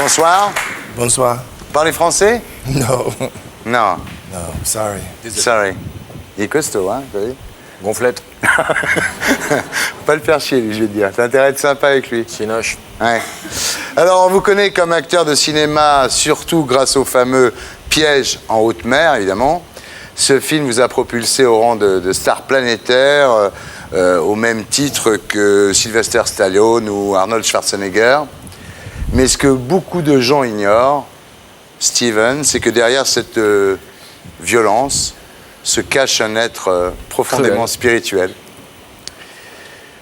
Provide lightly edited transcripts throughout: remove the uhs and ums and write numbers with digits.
Bonsoir. Bonsoir. Parlez français? No. Non. No, sorry. Sorry. Il est costaud, hein, vous voyez? Gonflette. Faut pas le faire chier, lui, je vais te dire. T'as intérêt à être sympa avec lui. Sinoche. Ouais. Alors, on vous connaît comme acteur de cinéma, surtout grâce au fameux Piège en haute mer, évidemment. Ce film vous a propulsé au rang de star planétaire, au même titre que Sylvester Stallone ou Arnold Schwarzenegger. Mais ce que beaucoup de gens ignorent, Steven, c'est que derrière cette violence se cache un être profondément spirituel.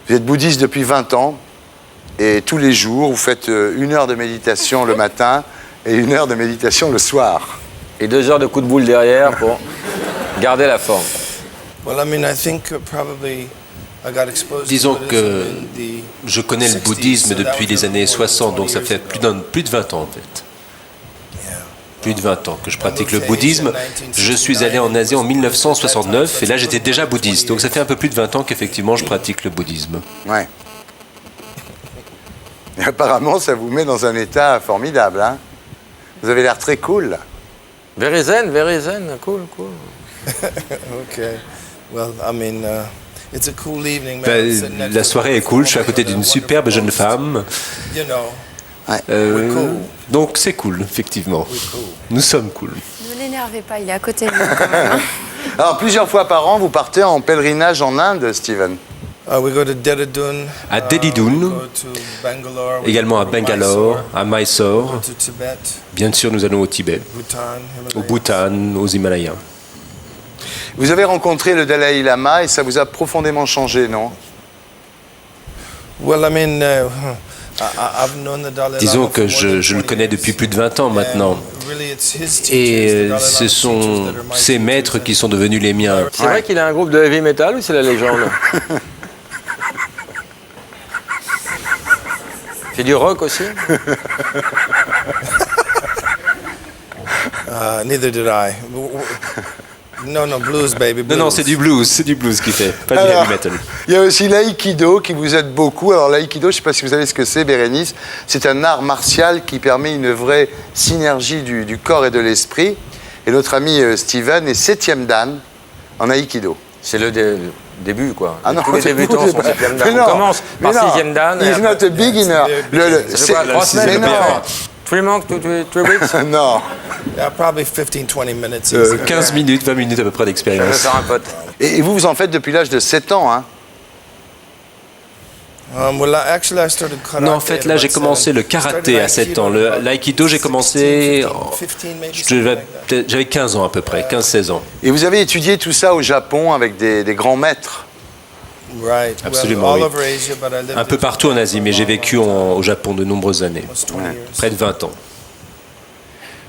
Vous êtes bouddhiste depuis 20 ans et tous les jours, vous faites 1 heure de méditation le matin et 1 heure de méditation le soir. Et 2 heures de coup de boule derrière pour garder la forme. Well, I mean, I think probably I got exposed Disons to que Buddhism in the je connais le 60s, bouddhisme so that depuis was les années about 60, 20 donc ça years fait ago. plus de 20 ans en fait. Yeah. Plus de 20 ans que je pratique le bouddhisme. Je suis allé en Asie en 1969 et là j'étais déjà bouddhiste. Donc ça fait un peu plus de 20 ans qu'effectivement je pratique le bouddhisme. Ouais. Et apparemment, ça vous met dans un état formidable, hein? Vous avez l'air très cool, là. Very zen, cool. Okay. Well, I mean, it's a cool evening, man. Ben, I'm sitting next la to soirée est cool, je suis à côté d'une superbe jeune femme. You know, Euh, cool. donc c'est cool, effectivement. we're cool. Nous sommes cool. Ne l'énervez pas, il est à côté de nous quand même. Alors, plusieurs fois par an, vous partez en pèlerinage en Inde, Steven. We go to Dehradun. À Dehradun, we go to Bangalore, we également à go to Bangalore, à Mysore, Mysore. we go to Tibet, Bien sûr, nous allons au Tibet, Bhutan, au Himalayas. Bhoutan, aux Himalayas. Vous avez rencontré le Dalai Lama et ça vous a profondément changé, non? Well, I mean, I've known the Dalai Lama Disons for que more than je le 20 connais depuis plus de 20 ans maintenant. And really, it's his teachings, Et the Dalai ce Lama's sont teachings that are my ces maîtres teachings. qui sont devenus les miens. C'est vrai qu'il a un groupe de heavy metal ou c'est la légende? C'est du rock aussi? Neither did I. No, blues, baby. Blues. Non, c'est du blues qu'il fait, pas du Alors, heavy metal. il y a aussi l'aïkido qui vous aide beaucoup. Alors l'aïkido, je ne sais pas si vous savez ce que c'est, Bérénice, c'est un art martial qui permet une vraie synergie du corps et de l'esprit. Et notre ami Steven est 7e dan en aïkido. C'est le début, quoi. Ah non, Tous les c'est débutants vous, sont c'est 7e pas- dan. mais On non, commence mais par non. 6e dan. He's not a beginner. Ça fait quoi, 3 semaines? mais non. 3 months, 3 weeks? Non. Yeah, probably 15-20 minutes. 15 minutes, 20 minutes à peu près Je vais d'expérience. faire un pote. Et vous en faites depuis l'âge de 7 ans, hein? Well, actually, I started karate. Non, en fait, là, j'ai commencé le karaté à 7 ans. L'aïkido, j'ai commencé... J'avais 15 ans à peu près, 15-16 ans. Et vous avez étudié tout ça au Japon avec des grands maîtres. Right. Absolument, Well, all oui. over Asia, but I lived Un peu in partout en Asie, mais j'ai vécu au Japon de nombreuses années, almost 20 years. près de 20 ans.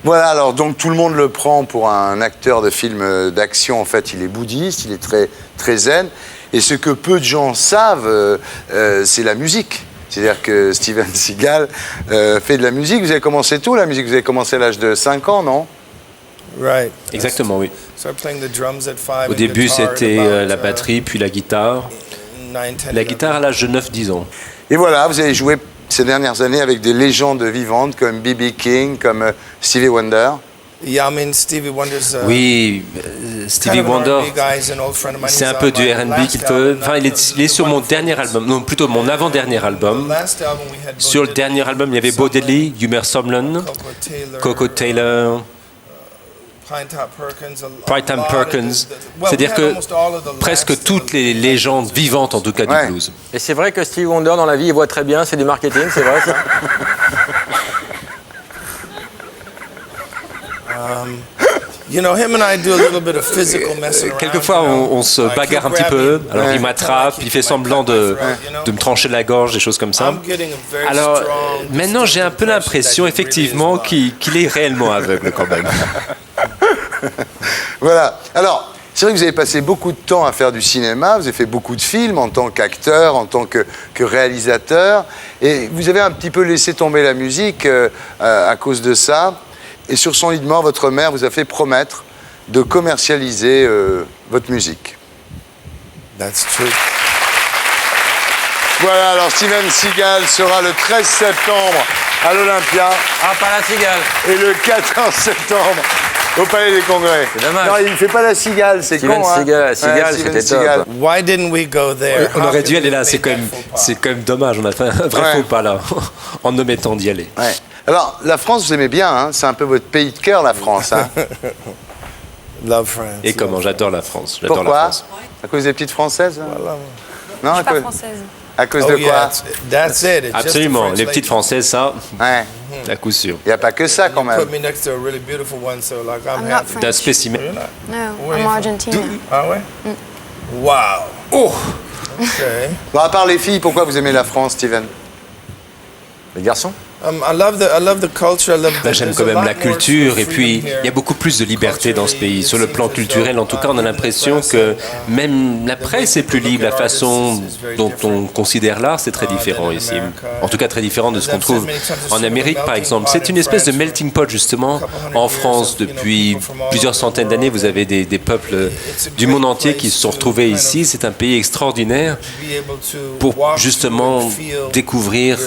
Voilà, alors donc tout le monde le prend pour un acteur de film d'action. En fait, il est bouddhiste, il est très, très zen. Et ce que peu de gens savent, c'est la musique. C'est-à-dire que Steven Seagal fait de la musique. Vous avez commencé tôt, la musique. Vous avez commencé à l'âge de 5 ans, non? Right. Exactement, oui. Started playing the drums at 5. Au début, c'était la batterie, puis la guitare. La guitare à l'âge de 9-10 ans. Et voilà, vous avez joué ces dernières années avec des légendes vivantes comme B.B. King, comme Stevie Wonder. Yeah, I mean, Stevie Wonder's. Oui, Stevie Wonder, c'est un peu du R&B qu'il peut... Enfin, il est sur mon dernier album, non, plutôt mon avant-dernier album. Sur le dernier album, il y avait Bo Diddley, Homer Sumlin, Coco Taylor, Pry Time Perkins. C'est-à-dire que presque toutes les légendes vivantes, en tout cas, du Ouais. blues. Et c'est vrai que Stevie Wonder, dans la vie, il voit très bien, c'est du marketing, c'est vrai ça? You know, him and I do a little bit of physical messing around. Quelquefois, on se bagarre un petit peu. Alors, il m'attrape, il fait semblant de me trancher la gorge, des choses comme ça. Alors, maintenant, j'ai un peu l'impression, effectivement, qu'il est réellement aveugle, quand même. Voilà. Alors, c'est vrai que vous avez passé beaucoup de temps à faire du cinéma. Vous avez fait beaucoup de films en tant qu'acteur, en tant que réalisateur. Et vous avez un petit peu laissé tomber la musique à cause de ça. Et sur son lit de mort, votre mère vous a fait promettre de commercialiser votre musique. That's true. Voilà, alors Steven Seagal sera le 13 septembre à l'Olympia Ah, pas la cigale. et le 14 septembre au Palais des Congrès. C'est dommage. Non, il ne fait pas la cigale, c'est Steven con. Hein. Seagal, Seagal, Steven c'était top. Seagal. Why didn't we go there? On How aurait could dû we aller là, make c'est quand that même, faux pas? c'est quand même dommage. On a fait un vrai Ouais. faux pas là, en omettant d'y aller. Ouais. Alors, la France, vous aimez bien, hein, c'est un peu votre pays de cœur, la France. Hein. Love France. Et comment j'adore la France. J'adore la Pourquoi France. À cause des petites Françaises hein Non, Je à suis pas cause, française. à cause Oh de yeah, quoi that's it. It's just a Absolument. French Les petites lady. Françaises, ça, Ouais. à coup sûr. Il n'y a pas que ça, quand même. Put me next to a really beautiful one, so like I'm I'm not happy. D'un French. spécimen. You're not. No, Where I'm you from? Argentina. Ah ouais? Wow. Oh Okay. Bon, à part les filles, pourquoi vous aimez la France, Steven? Les garçons? I love the culture. I love Bah, j'aime quand même la culture et puis il y a beaucoup plus de liberté dans ce pays. Sur le plan culturel, en tout cas, on a l'impression que même la presse est plus libre. La façon dont on considère l'art, c'est très différent ici. En tout cas, très différent de ce qu'on trouve en Amérique, par exemple. C'est une espèce de melting pot, justement. En France, depuis plusieurs centaines d'années, vous avez des peuples du monde entier qui se sont retrouvés ici. C'est un pays extraordinaire pour justement découvrir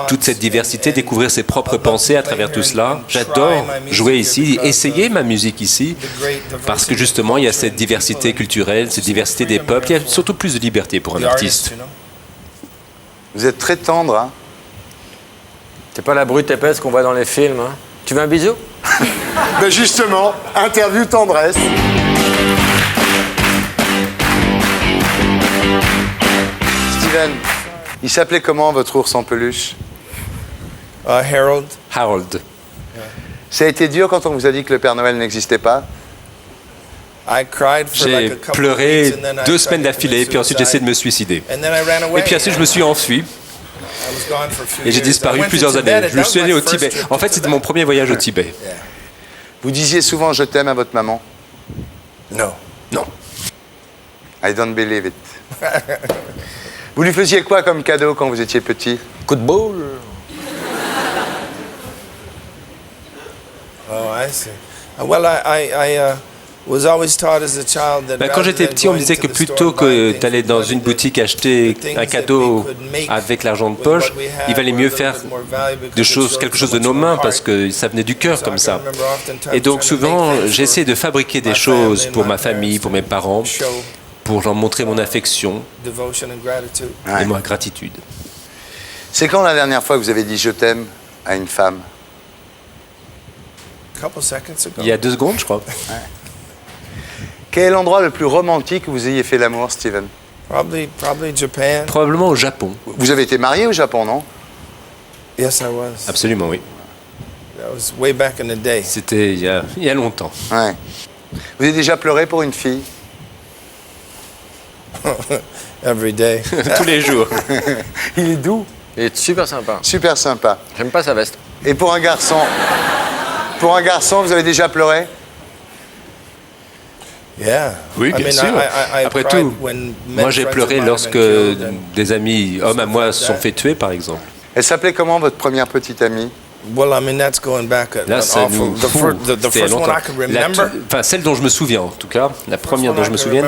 toute cette diversité, découvrir ses propres pensées à travers tout cela. J'adore jouer ici, essayer ma musique ici, parce que justement il y a cette diversité culturelle, cette diversité des peuples, il y a surtout plus de liberté pour un artiste. Vous êtes très tendre, hein? C'est pas la brute épaisse qu'on voit dans les films. Hein. Tu veux un bisou? Ben justement, interview tendresse. Steven, il s'appelait comment votre ours en peluche? Harold. Harold. Ça a été dur quand on vous a dit que le Père Noël n'existait pas? I cried for like J'ai a couple of pleuré weeks, and then I 2 tried semaines to d'affilée, commit puis ensuite j'ai essayé de suicide. me suicider. And then I ran away. Et puis ensuite je me suis enfui I was gone for a few et j'ai years. I disparu went to plusieurs Tibet, années. and Je me that suis was allé my au first Tibet. trip En to fait, c'était Tibet. mon premier voyage au Tibet. Vous disiez souvent je t'aime à votre maman? No. Non. I don't believe it. Vous lui faisiez quoi comme cadeau quand vous étiez petit? Coup de boule? Oh, I see. Well, I was always taught as a child that Ben, quand j'étais petit, on me disait que plutôt que d'aller dans une boutique acheter un cadeau avec l'argent de poche, il valait mieux faire quelque chose de nos mains parce que ça venait du cœur comme ça. Et donc souvent, j'ai essayé de fabriquer des choses pour ma famille, pour mes parents, pour leur montrer mon affection devotion and gratitude. Ouais. et ma gratitude. C'est quand la dernière fois que vous avez dit je t'aime à une femme? A couple seconds ago. Il y a 2 secondes, je crois. Quel est l'endroit le plus romantique où vous ayez fait l'amour, Steven? Probably Japan. Probablement au Japon. Vous avez été marié au Japon, non? Yes, I was. Absolument, oui. That was way back in the day. C'était il y a longtemps. Ouais. Vous avez déjà pleuré pour une fille? Every day. Tous les jours. Il est doux, Il est super sympa. super sympa. J'aime pas sa veste. Et pour un garçon, vous avez déjà pleuré? Yeah. Oui, bien sûr. Après cried tout, when moi j'ai friends pleuré of mine lorsque have been killed and- des amis, hommes à moi, se sont fait tuer, par exemple. Elle s'appelait comment votre première petite amie? Well, I mean, that's going back Là, an ça awful. nous The c'était first one longtemps. I can remember. Enfin, celle dont je me souviens, en tout cas, la première dont je me souviens,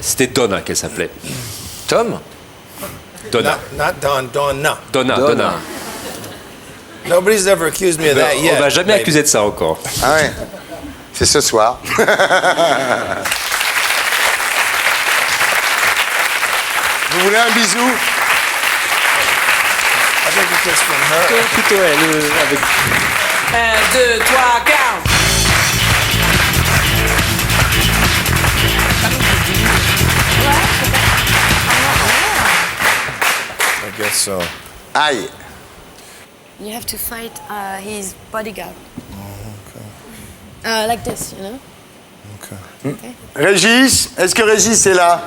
c'était Donna qu'elle s'appelait. Tom? Donna. Not Donna. Donna. Nobody's ever accused me of that yet. On m'a jamais baby. accusé de ça encore. Ah ouais. C'est ce soir. Vous voulez un bisou? I think it's just from her. Plutôt elle, avec... 1, 2, 3, 4. I guess so. Aïe. You have to fight his bodyguard. Like this, you know? Régis, est-ce que Régis est là?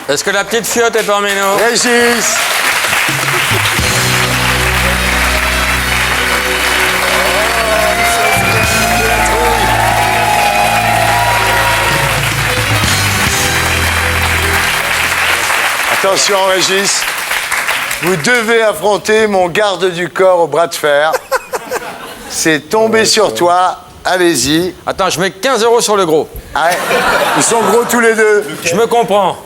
Est-ce que la petite fiotte est parmi nous? Régis! Attention Régis, vous devez affronter mon garde du corps au bras de fer. C'est tombé sur toi, allez-y. Attends, je mets 15 € sur le gros. Ah ouais, ils sont gros tous les deux. Je me comprends.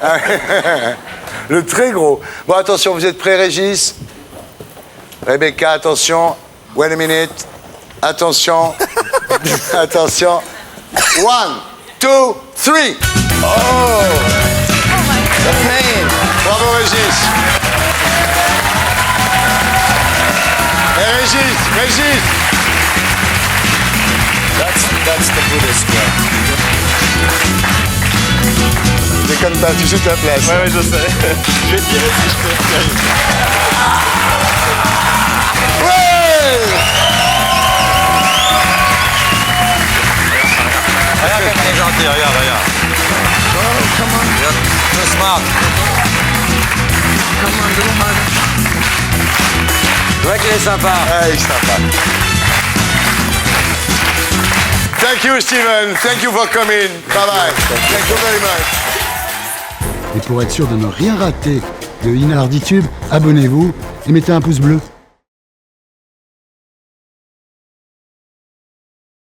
Le très gros. Bon attention, vous êtes prêts Régis? Rebecca, attention. Wait a minute. Attention. Attention. 1, 2, 3. Oh! The pain. Bravo, Régis. Et Régis. That's the Buddhist way. Déconne pas, tu joues ta place. Ouais, je sais. Je vais tirer si je peux. Ouais! Regarde comme il est gentil, regarde. Oh, come on. You're smart. Come on, little harder. Je vois qu'il est sympa. Ouais, il est sympa. Thank you, Steven. Thank you for coming. Bye-bye. Thank you very much. Et pour être sûr de ne rien rater de Inarditube, abonnez-vous et mettez un pouce bleu.